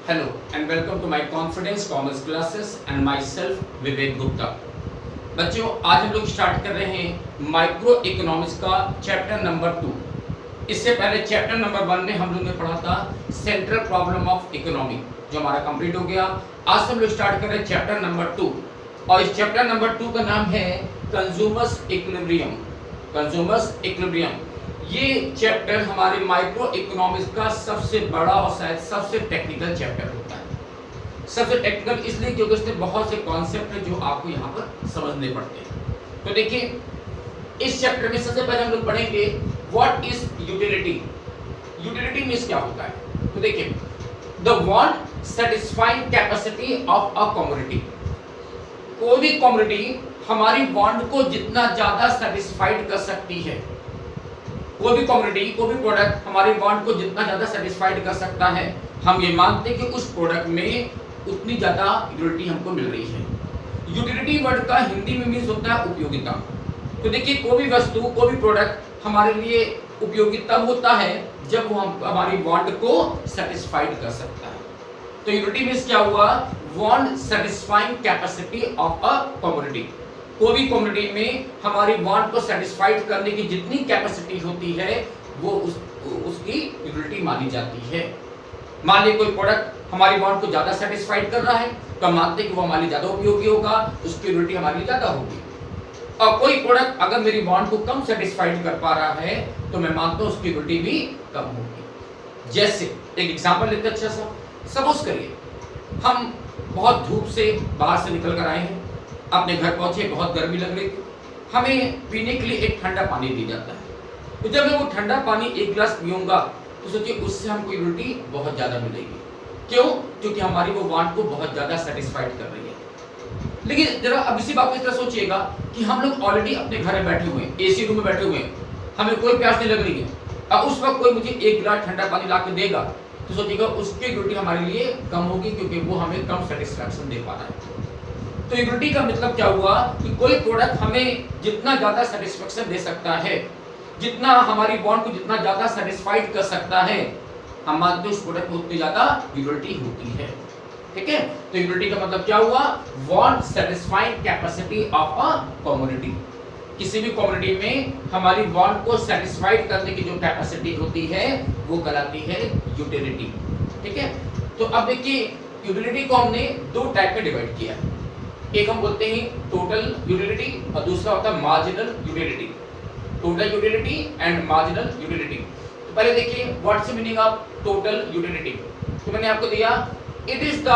Hello and welcome to my confidence commerce classes and myself विवेक गुप्ता। बच्चों आज हम लोग स्टार्ट कर रहे हैं माइक्रो इकोनॉमिक्स का चैप्टर नंबर 2। इससे पहले चैप्टर नंबर 1 में हम लोग ने पढ़ा था सेंट्रल प्रॉब्लम ऑफ इकोनॉमी, जो हमारा कंप्लीट हो गया। आज हम लोग स्टार्ट कर रहे हैं चैप्टर नंबर 2 और इस चैप्टर नंबर 2 का नाम है कंज्यूमर्स इक्विलिब्रियम। कंज्यूमर्स इक्विलिब्रियम ये चैप्टर हमारे माइक्रो इकोनॉमिक्स का सबसे बड़ा और शायद सबसे टेक्निकल चैप्टर होता है। सबसे टेक्निकल इसलिए क्योंकि इसमें बहुत से कॉन्सेप्ट है जो आपको यहाँ पर समझने पड़ते हैं। तो देखिए इस चैप्टर में सबसे पहले हम लोग पढ़ेंगे what is utility. Utility means क्या होता है। तो देखिए the want satisfying capacity of a commodity. कोई भी कमोडिटी हमारी वांट को जितना ज्यादा सेटिस्फाइड कर सकती है, कोई भी कमोडिटी कोई भी प्रोडक्ट हमारे वांट को जितना ज्यादा सेटिस्फाइड कर सकता है, हम ये मानते हैं कि उस प्रोडक्ट में उतनी ज्यादा यूटिलिटी हमको मिल रही है। यूटिलिटी वर्ड का हिंदी में मीन्स होता है उपयोगिता। तो देखिए कोई भी वस्तु कोई भी प्रोडक्ट हमारे लिए उपयोगी तब होता है जब वो हमारी वांट को सेटिस्फाइड कर सकता है। तो यूटिलिटी मीन्स क्या हुआ, want satisfying capacity of a commodity. कोई भी कमोडिटी में हमारी वांट को सेटिस्फाइड करने की जितनी कैपेसिटी होती है वो उसकी यूटिलिटी मानी जाती है। मान लीजिए कोई प्रोडक्ट हमारी वांट को ज्यादा सेटिस्फाइड कर रहा है तो मानते हैं कि वो हमारे लिए ज्यादा उपयोगी होगा, उसकी यूटिलिटी हमारे लिए ज्यादा होगी। और कोई प्रोडक्ट अगर मेरी वांट को कम सेटिस्फाइड कर पा रहा है तो मैं मानता हूं उसकी यूटिलिटी भी कम होगी। जैसे एक एग्जांपल लेते अच्छा सा, सपोज करिए हम बहुत धूप से बाहर से निकल कर आए हैं, अपने घर पहुंचे, बहुत गर्मी लग रही थी, हमें पीने के लिए एक ठंडा पानी दिया जाता है। तो जब मैं वो ठंडा पानी एक गिलास पीऊंगा तो सोचिए उससे हमको यूटिलिटी बहुत ज्यादा मिलेगी। क्यों? क्योंकि हमारी वो वांट को बहुत ज्यादा सेटिस्फाइड कर रही है। लेकिन जरा अब इसी बात को इस तरह सोचिएगा कि हम लोग ऑलरेडी अपने घर में बैठे हुए हैं, एसी रूम में बैठे हुए हैं, हमें कोई प्यास नहीं लग रही है, अब उस वक्त कोई मुझे एक गिलास ठंडा पानी ला के देगा तो सोचिएगा उसकी यूटिलिटी हमारे लिए कम होगी क्योंकि वो हमें कम सेटिस्फैक्शन दे पा रहा है। तो यूटिलिटी का मतलब क्या हुआ कि कोई प्रोडक्ट हमें जितना ज्यादा सेटिस्फैक्शन दे सकता है, जितना हमारी वांट को जितना ज्यादा सेटिस्फाइड कर सकता है, हम मानते हैं उस प्रोडक्ट में उतनी ज्यादा यूटिलिटी होती है। ठीक है, तो यूटिलिटी का मतलब क्या हुआ, want satisfying capacity of a commodity. किसी भी कमोडिटी में हमारी वांट को सेटिस्फाइड करने की जो कैपेसिटी होती है वो कहलाती है यूटिलिटी। ठीक है, तो अब देखिए यूटिलिटी को हमने दो टाइप में डिवाइड किया है। एक हम बोलते हैं टोटल यूटिलिटी और दूसरा होता है marginal utility. Total utility and marginal utility. तो पहले देखिए what's the meaning of total utility. तो मैंने आपको दिया it is the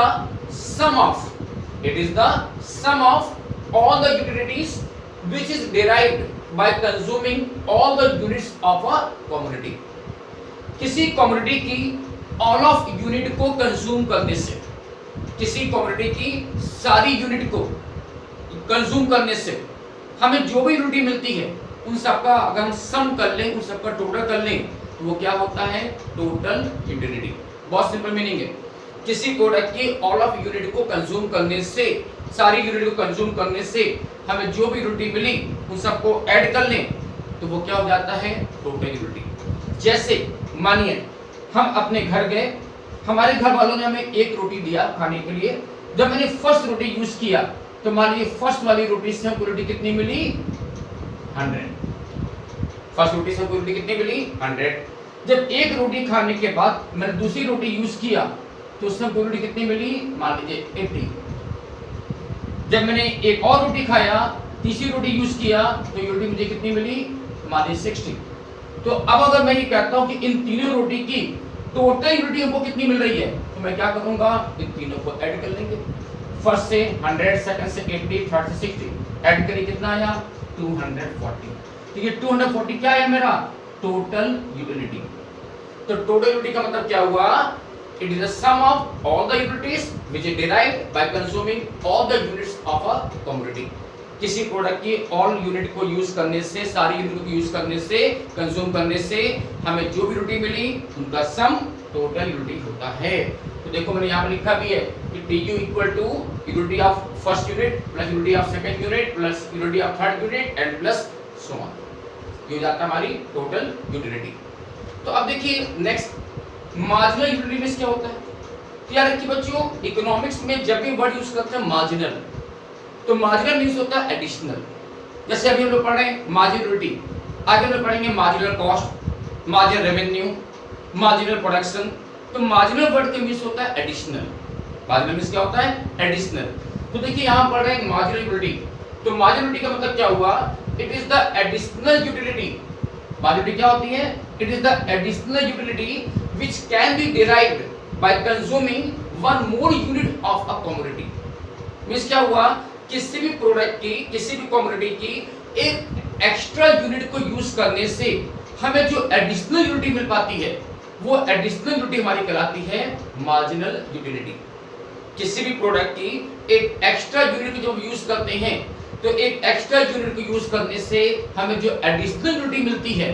sum of all the utilities which is derived by consuming all the units of a commodity. किसी commodity की all of unit को कंज्यूम करने से, किसी कमोडिटी की सारी यूनिट को कंज्यूम करने से हमें जो भी यूटिलिटी मिलती है उन सबका अगर हम सम कर लें, उन सबका टोटल कर लें तो वो क्या होता है, टोटल यूटिलिटी। बहुत सिंपल मीनिंग है, किसी प्रोडक्ट की ऑल ऑफ यूनिट को कंज्यूम करने से, सारी यूनिट को कंज्यूम करने से हमें जो भी यूटिलिटी मिली उन सबको ऐड कर लें तो वो क्या हो जाता है, टोटल यूटिलिटी। जैसे मानिए हम अपने घर गए, हमारे घर वालों ने हमें एक रोटी दिया खाने के लिए, जब मैंने फर्स्ट रोटी यूज किया तो मान लीजिए फर्स्ट वाली रोटी से हमको रोटी कितनी मिली, 100। फर्स्ट रोटी से हमको रोटी कितनी मिली, 100। जब एक रोटी खाने के बाद मैंने दूसरी रोटी यूज किया तो उससे हमको रोटी कितनी मिली, मान लीजिए 80। जब मैंने एक और रोटी खाया, तीसरी रोटी यूज किया तो ये रोटी मुझे कितनी मिली, मान लीजिए 60। तो अब अगर मैं ये कहता हूं कि इन तीनों रोटी की टोटल यूनिटी हमको कितनी मिल रही है तो मैं क्या करूंगा, इन तीनों को ऐड कर लेंगे। फर्स्ट से 100, सेकंड से 80, थर्ड से 60, ऐड करिए कितना आया, 240। ठीक है, 240 क्या है मेरा, टोटल यूटिलिटी। तो टोटल यूटिलिटी का मतलब क्या हुआ, it is the sum of all the utilities which is derived by consuming all the units of a commodity. किसी प्रोडक्ट की ऑल यूनिट को यूज करने से, सारी यूनिट को यूज करने से, कंज्यूम करने से हमें जो भी यूटिलिटी मिली उनका सम टोटल यूटिलिटी होता है। तो देखो मैंने यहाँ पर लिखा भी है कि TU equal to utility of first unit plus utility of second unit plus utility of third unit and plus so on. ये हो जाता है हमारी टोटल यूटिलिटी। तो अब देखिए नेक्स्ट मार्जिनल यूटिलिटी में क्या होता है। तो यार कि बच्चों इकोनॉमिक्स में जब भी वर्ड यूज करते हैं मार्जिनल, तो मार्जिनल मीन्स होता है एडिशनल। जैसे अभी हम लोग पढ़ रहे हैं मार्जिनलिटी, आगे हम लोग पढ़ेंगे marginal cost, marginal revenue, marginal production. तो मार्जिनल वर्ड का मीन्स होता है एडिशनल। मार्जिनल मीन्स क्या होता है? एडिशनल। तो देखिए यहाँ पढ़ रहे हैं मार्जिनलिटी, तो मार्जिनलिटी का मतलब क्या हुआ? It is the additional utility. Marginality क्या होती है? It is the additional utility which can be derived by consuming one more unit of a commodity. Means क्या हुआ? किसी भी प्रोडक्ट की, किसी भी कमोडिटी की एक एक्स्ट्रा यूनिट को यूज करने से हमें जो एडिशनल यूटिलिटी मिल पाती है, वो एडिशनल यूटिलिटी हमारी कहलाती है मार्जिनल यूटिलिटी। किसी भी प्रोडक्ट की एक एक्स्ट्रा यूनिट को जब यूज करते हैं, तो एक एक्स्ट्रा यूनिट को यूज करने से हमें जो एडिशनल यूटिलिटी मिलती है,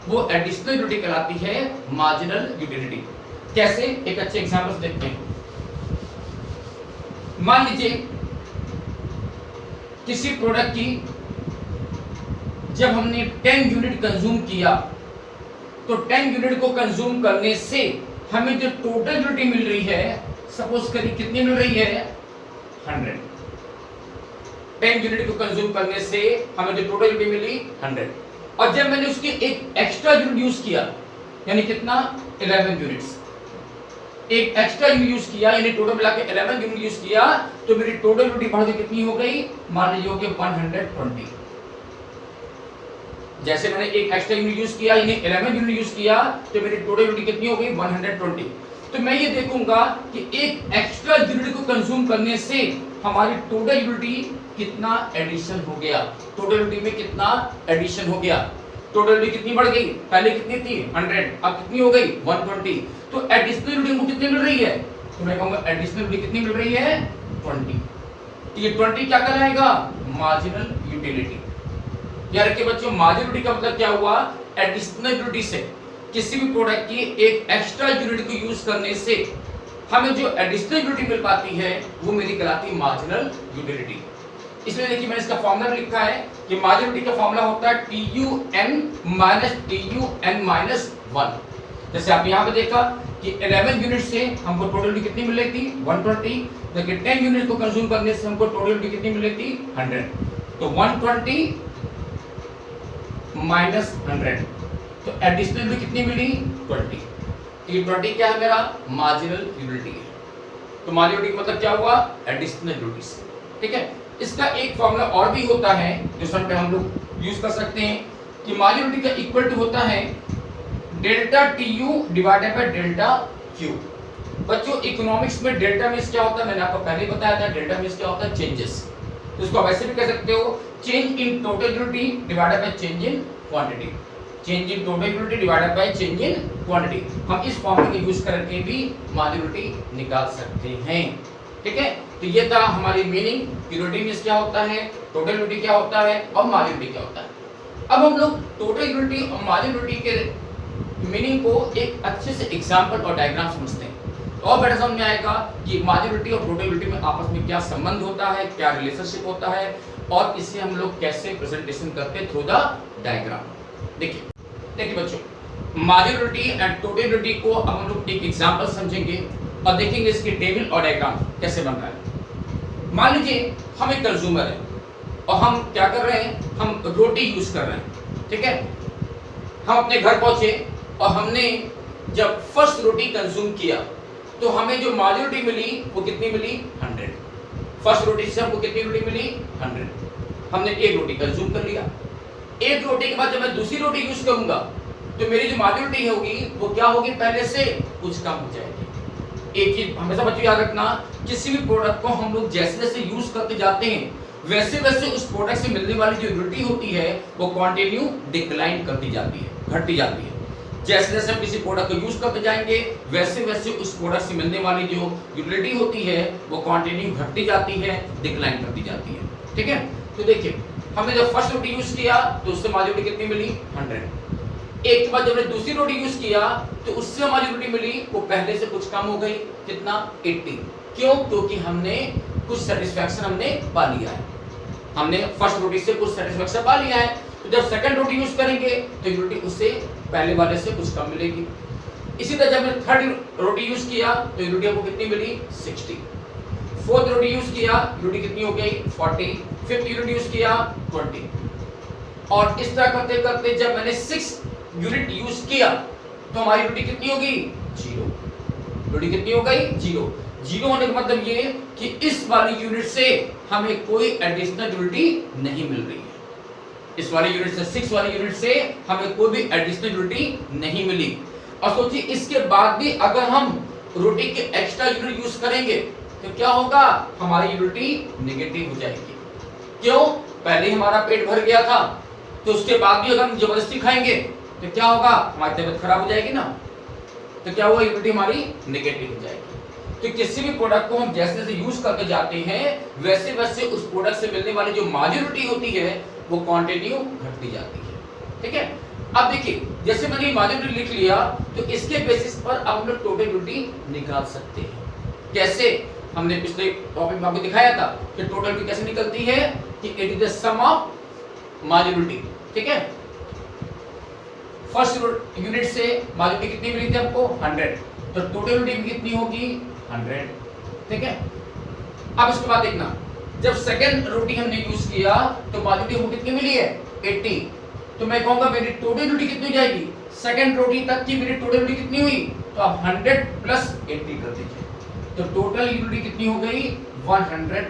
वो एडिशनल यूटिलिटी कहलाती है मार्जिनल यूटिलिटी। कैसे? एक अच्छे एग्जांपल देखते हैं। मान लीजिए किसी प्रोडक्ट की जब हमने 10 यूनिट कंज्यूम किया, तो 10 यूनिट को कंज्यूम करने से हमें जो टोटल यूनिट मिल रही है, सपोज करिए कितनी मिल रही है? 100। 10 यूनिट को कंज्यूम करने से हमें जो टोटल यूनिट मिली 100। और जब मैंने उसकी एक एक्स्ट्रा यूनिट यूज किया, यानी कितना? 11 यूनिट्स। एक एक्स्ट्रा यूनिट यूज किया, यानी टोटल मिला के 11 यूनिट यूज किया, तो मेरी टोटल यूनिट बढ़ के कितनी हो गई? मान लीजिए हो गई 120। जैसे मैंने एक एक्स्ट्रा यूनिट यूज किया, यानी 11 यूनिट यूज किया, तो मेरी टोटल यूनिट कितनी हो गई? 120। तो मैं ये देखूंगा कि एक एक्स्ट्रा यूनिट को कंज्यूम करने से हमारी टोटल यूनिट कितना एडिशन हो गया, टोटल यूनिट में कितना एडिशन हो गया। टोटल यूनिट कितनी बढ़ गई? पहले कितनी थी? 100, अब कितनी हो गई? 120। तो एडिशनल यूनिट हमको कितनी मिल रही है? तो मैं कहूंगा एडिशनल यूनिट कितनी मिल रही है? 20। तो ये 20 क्या कहलाएगा? Marginal utility. यार रखिए बच्चों, मार्जिनल यूटिलिटी का मतलब क्या हुआ? एडिशनल यूटिलिटी से किसी भी प्रोडक्ट की एक एक्स्ट्रा यूनिट को यूज करने से हमें जो एडिशनल यूटिलिटी मिल पाती है, वो मेरी कहलाती है मार्जिनल यूटिलिटी। इसमें देखिए मैंने इसका फॉर्मूला लिखा है कि मार्जिनल यूटिलिटी का फॉर्मूला होता है TUN माइनस TUN माइनस 1। जैसे आप यहाँ पे देखा कि 11 यूनिट से हमको टोटल यूनिट कितनी मिल रही थी? 120। लेकिन 10 यूनिट को कंज्यूम करने से हमको टोटल यूनिट कितनी मिल रही थी? 100। तो 120 माइनस 100, तो एडिशनल यूनिट कितनी मिली? 20। ये 20 क्या है? मेरा मार्जिनल यूटिलिटी है। तो मार्जिनल यूटिलिटी मतलब क्या हुआ? एडिशनल यूटिलिटी से। ठीक है, इसका एक फॉर्मूला और भी होता है जो सम पे हम लोग यूज कर सकते हैं कि मार्जिनल यूटिलिटी का इक्वल टू होता है delta TU divided by delta Q। बच्चों इकोनॉमिक्स में डेल्टा मींस क्या होता है? मैंने आपको पहले ही बताया था, डेल्टा मींस क्या होता है? चेंजेस। तो इसको आप ऐसे भी कह सकते हो, change in total unity divided by change in quantity. Change in total unity divided by change in quantity. हम इस फॉर्मूले का यूज करके भी मार्जिनल यूटिलिटी निकाल सकते हैं। ठीक है, तो ये था हमारी मीनिंग कि यूनिटी मींस क्या होता है, टोटल यूनिटी क्या होता है और मार्जिनल यूनिटी क्या होता है। अब हम लोग टोटल यूनिटी और मार्जिनल यूनिटी के मीनिंग को एक अच्छे से एग्जांपल और डायग्राम समझते हैं, तो और बेटर समझ में आएगा कि मार्जिनल यूनिटी और टोटल यूनिटी में आपस में क्या संबंध होता है, क्या रिलेशनशिप होता है, और इसे हम लोग कैसे प्रेजेंटेशन करते हैं थ्रू द डायग्राम। देखिए बच्चों, marginal unity and total unity को अब हम लोग एक एग्जांपल समझेंगे और देखेंगे इसकी टेबल और डायग्राम कैसे बन रहा है। मान लीजिए हम एक कंज्यूमर है और हम क्या कर रहे हैं? हम रोटी यूज कर रहे हैं। ठीक है, हम अपने घर पहुंचे और हमने जब फर्स्ट रोटी कंज्यूम किया, तो हमें जो मार्जिनल यूटिलिटी मिली वो कितनी मिली? 100। फर्स्ट रोटी से हमको कितनी रोटी मिली? 100। हमने एक रोटी कंज्यूम कर लिया। एक रोटी के बाद जब मैं दूसरी रोटी यूज करूंगा, तो मेरी जो मार्जिनल यूटिलिटी होगी वो क्या होगी? पहले से कुछ कम हो जाएगी। एक चीज हमेशा बच्चों याद रखना, किसी भी प्रोडक्ट को हम लोग जैसे जैसे यूज करते जाते हैं, वैसे वैसे उस प्रोडक्ट से मिलने वाली जो यूटिलिटी होती है वो कंटिन्यू डिक्लाइन करती जाती है, घटती जाती है। जैसे जैसे हम किसी प्रोडक्ट को यूज करते जाएंगे, वैसे वैसे उस प्रोडक्ट से मिलने वाली जो यूटिलिटी होती है वो कंटिन्यू घटती जाती है, डिक्लाइन करती जाती है। ठीक है, तो देखिए हमने जब फर्स्ट रोटी यूज किया तो उससे हमारी यूटिलिटी कितनी मिली? 100। एक के बाद जब हमने दूसरी रोटी यूज किया तो उससे हमारी यूटिलिटी मिली वो पहले से कुछ कम हो गई। कितना? 80। क्यों? क्योंकि हमने कुछ सेटिस्फैक्शन हमने पा लिया है। हमने फर्स्ट रोटी से कुछ सेटिस्फैक्शन पा लिया है, तो जब सेकंड रोटी यूज करेंगे तो यूटिलिटी उससे पहले वाले से कुछ कम मिलेगी। इसी तरह जब मैंने थर्ड रोटी यूज किया तो यूनिट हमको कितनी मिली 60। फोर्थ यूनिट यूज किया यूनिट कितनी हो गई 40। फिफ्थ यूनिट यूज किया 20। और इस तरह करते करते जब मैंने 6 यूनिट यूज किया तो हमारी यूनिट कितनी होगी 0। यूनिट कितनी हो गई 0। 0 होने का मतलब ये कि इस वाली यूनिट से हमें कोई एडिशनल यूनिट नहीं मिल रही है। इस वाली यूनिट से 6 वाली यूनिट से हमें कोई भी एडिशनल यूनिट नहीं मिली। और सोचिए इसके बाद भी अगर हम रोटी के एक्स्ट्रा यूनिट यूज करेंगे तो क्या होगा, हमारी यूनिट नेगेटिव हो जाएगी। क्यों? पहले हमारा पेट भर गया था तो उसके बाद भी अगर हम जबरदस्ती खाएंगे तो क्या होगा, हमारी तबीयत खराब हो जाएगी ना। तो क्या हुआ, यूनिट हमारी नेगेटिव हो जाएगी। तो किसी भी प्रोडक्ट को हम जैसे जैसे यूज करके जाते हैं वैसे वैसे उस प्रोडक्ट से मिलने वाली जो मार्जिनलिटी होती है वो कंटिन्यू घटती जाती है। ठीक है, अब देखिए जैसे मैंने मार्जिनलिटी लिख लिया तो इसके बेसिस पर अब हम लोग टोटलिटी निकाल सकते हैं। कैसे? हमने पिछले टॉपिक में आपको दिखाया था कि टोटलिटी कैसे निकलती है कि it is the sum of marginality. ठीक है, फर्स्ट यूनिट से मार्जिनलिटी कितनी मिली थी आपको 100, तो टोटलिटी भी कितनी होगी 100। ठीक है, अब इसके बाद देखना जब सेकंड रोटी हमने यूज किया तो मार्जिनलिटी हमको कितनी मिली है 80। तो मैं कहूंगा मेरी टोटलिटी कितनी हो जाएगी, सेकंड रोटी तक की मेरी टोटलिटी कितनी हुई, तो आप 100 प्लस 80 कर दीजिए तो टोटल यूनिट कितनी हो गई 180।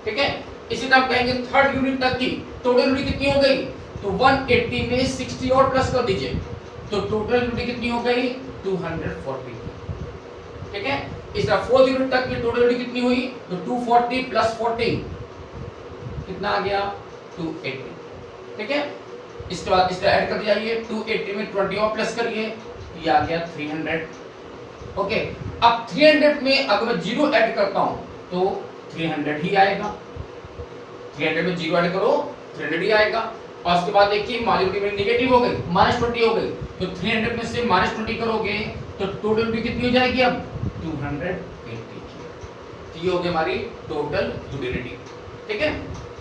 ठीक है, इसी तरह कहेंगे थर्ड यूनिट तक की टोटल यूनिट कितनी हो गई, तो 180 में 60 और प्लस कर दीजिए तो टोटल यूनिट कितनी हो गई 240। ठीक है, इस तरह फोर्थ यूनिट तक की टोटल यूनिट कितनी हुई, तो 240 प्लस 40 कितना आ गया 280। ठीक है, इसके बाद इस तरह ऐड कर जाइए 280 में 20 और प्लस करिए, ये आ गया 300। ओके, अब 300 में अगर मैं 0 ऐड करता हूं तो 300 ही आएगा। 300 में 0 ऐड करो 300 ही आएगा। और उसके बाद देखिए मार्जिनलिटी में नेगेटिव हो गई -20 हो गई तो 300 में से -20 करोगे तो टोटल भी कितनी हो जाएगी अब 280। तो ये हो गई हमारी टोटल यूटिलिटी। ठीक है,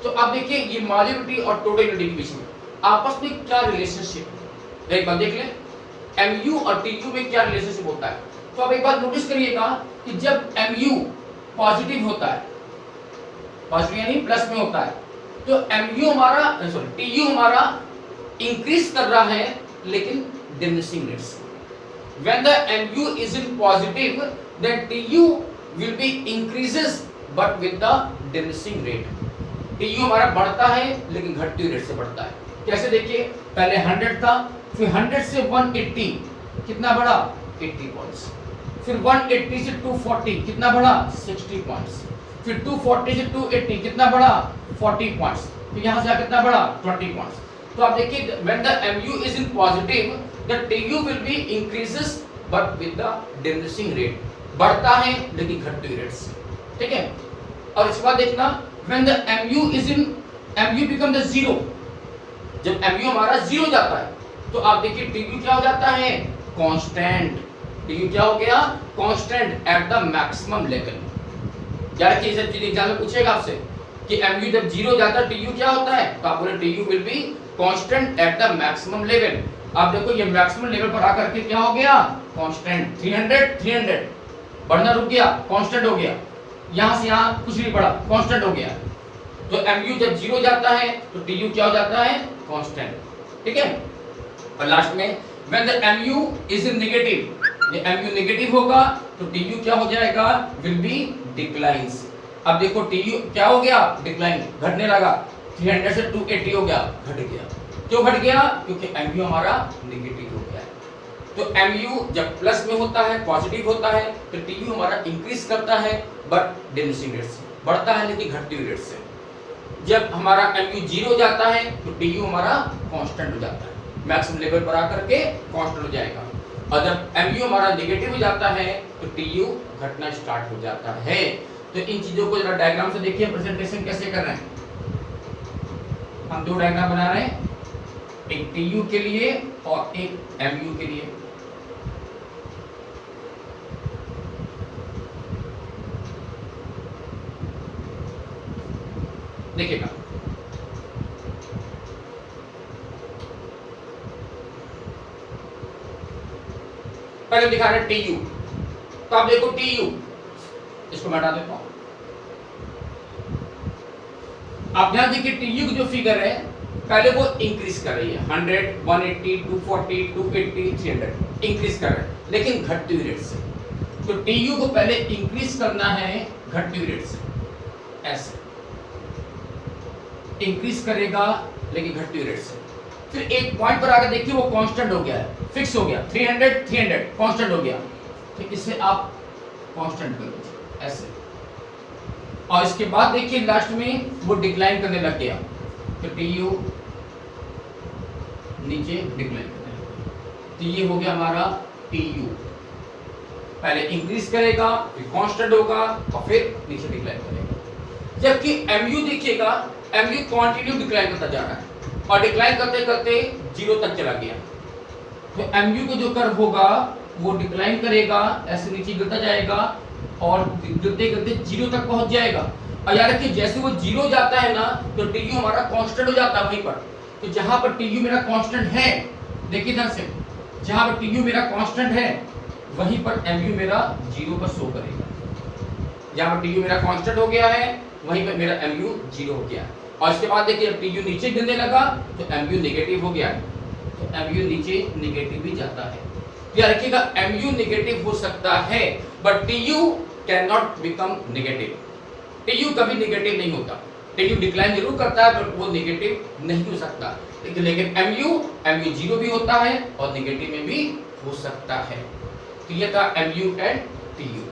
तो अब देखिए ये मार्जिनलिटी और टोटल यूटिलिटी के बीच में आपस में क्या रिलेशनशिप है, एक बार देख लें। MU और TU में क्या रिलेशनशिप होता है, तो अब एक बात नोटिस करिएगा कि जब MU पॉजिटिव होता है, पॉजिटिव यानी प्लस में होता है, तो MU हमारा TU हमारा इंक्रीज कर रहा है लेकिन डिमिनिशिंग रेट से। When the MU is in positive, then TU will be increases but with the diminishing rate. TU हमारा बढ़ता है लेकिन घटती हुई रेट से बढ़ता है। कैसे देखिए, पहले 100 था, फिर 100 से 180 कितना बढ़ा 80 पॉइंट्स, फिर 180 से 240 कितना बढ़ा 60 पॉइंट्स, फिर 240 से 280 कितना बढ़ा 40 पॉइंट्स, फिर यहाँ से कितना बढ़ा 20 पॉइंट्स। तो आप देखिए when the MU is in positive, the TU will be increases but with the diminishing rate, बढ़ता है लेकिन घटती हुई रेट से। ठीक है, और इसके बाद देखना when the MU is in MU become the 0, जब MU हमारा 0 जाता है तो आप देखिए TU क्या हो जाता है कांस्टेंट। TU क्या हो गया constant at the maximum level. यार कि सब चीज एग्जाम में पूछेगा आपसे कि MU जब 0 जाता है TU क्या होता है, तो आप बोले TU will be constant at the maximum level. आप देखो ये मैक्सिमम लेवल पर आकर के क्या हो गया कांस्टेंट 300 बढ़ना रुक गया कांस्टेंट हो गया, यहां से यहां कुछ नहीं बढ़ा कांस्टेंट हो गया। तो MU जब 0 जाता है तो TU क्या हो जाता है कांस्टेंट। ठीक है, और लास्ट में when the MU is in negative, ये MU नेगेटिव होगा तो TU क्या हो जाएगा will be declines। अब देखो TU क्या हो गया डिक्लाइन घटने लगा, 300 से 280 हो गया घट गया। क्यों घट गया, क्योंकि MU हमारा नेगेटिव हो गया है। तो MU जब प्लस में होता है पॉजिटिव होता है तो TU हमारा इंक्रीज करता है बट डिमिनिशिंग रेट से, बढ़ता है लेकिन घटती हुई रेट से। जब हमारा MU 0 जाता है तो TU हमारा कांस्टेंट हो जाता है, मैक्सिमम लेवल पर आकर के कांस्टेंट हो जाएगा। और जब MU हमारा नेगेटिव हो जाता है तो TU घटना स्टार्ट हो जाता है। तो इन चीजों को जरा डायग्राम से देखिए प्रेजेंटेशन कैसे कर रहे हैं। हम दो डायग्राम बना रहे हैं, एक TU के लिए और एक MU के लिए। देखिएगा पहले दिखा रहे टी यू, तो आप देखो टी यू, इसको मैं हटा देता हूं। आप ध्यान देखिए टी यू की जो फिगर है पहले वो इंक्रीज कर रही है, 100, 180, 240, 280, 300 इंक्रीज कर रहा है, लेकिन घटती हुई रेट से। तो टी यू को पहले इंक्रीज करना है घटती हुई रेट से, ऐसे इंक्रीज करेगा लेकिन घटती हुई रेट से। फिर एक पॉइंट पर आकर देखिए वो कांस्टेंट हो गया है, फिक्स हो गया, 300 300 कांस्टेंट हो गया, तो इसे आप कांस्टेंट कर लीजिए ऐसे। और इसके बाद देखिए लास्ट में वो डिक्लाइन करने लग गया, तो टी यू नीचे डिक्लाइन करने लग गया, तो ये हो गया हमारा टी यू। पहले इंक्रीज करेगा, फिर कांस्टेंट होगा और फिर नीचे डिक्लाइन करेगा। जबकि एमयू देखिएगा, एमयू कंटिन्यू डिक्लाइन करता जा रहा है और डिक्लाइन करते करते जीरो तक चला गया। तो एमयू को जो कर्व होगा वो डिक्लाइन करेगा, ऐसे नीचे गिरता जाएगा और गिरते गिरते जीरो तक पहुंच जाएगा। और याद रखिए जैसे वो जीरो जाता है ना तो टी यू हमारा कांस्टेंट हो जाता है वहीं पर। तो जहां पर टी यू मेरा कांस्टेंट है, देखिए ध्यान से, जहां पर टी यू मेरा कांस्टेंट है वहीं पर एमयू मेरा जीरो पर शो करेगा। जहां पर टी यू मेरा कांस्टेंट हो गया है वहीं पर मेरा एमयू जीरो हो गया। और इसके बाद देखिए जब टी यू नीचे गिरने लगा तो एमयू नेगेटिव हो गया, तो एमयू नीचे नेगेटिव भी जाता है। याद रखिएगा एमयू नेगेटिव हो सकता है but T U can not become negative. T U कभी नेगेटिव नहीं होता, टी यू डिक्लाइन जरूर करता है बट वो नेगेटिव नहीं हो सकता। लेकिन एमयू जीरो भी होता है और नेगेटिव में भी हो सकता है। तो ये था एमयू एंड टी यू।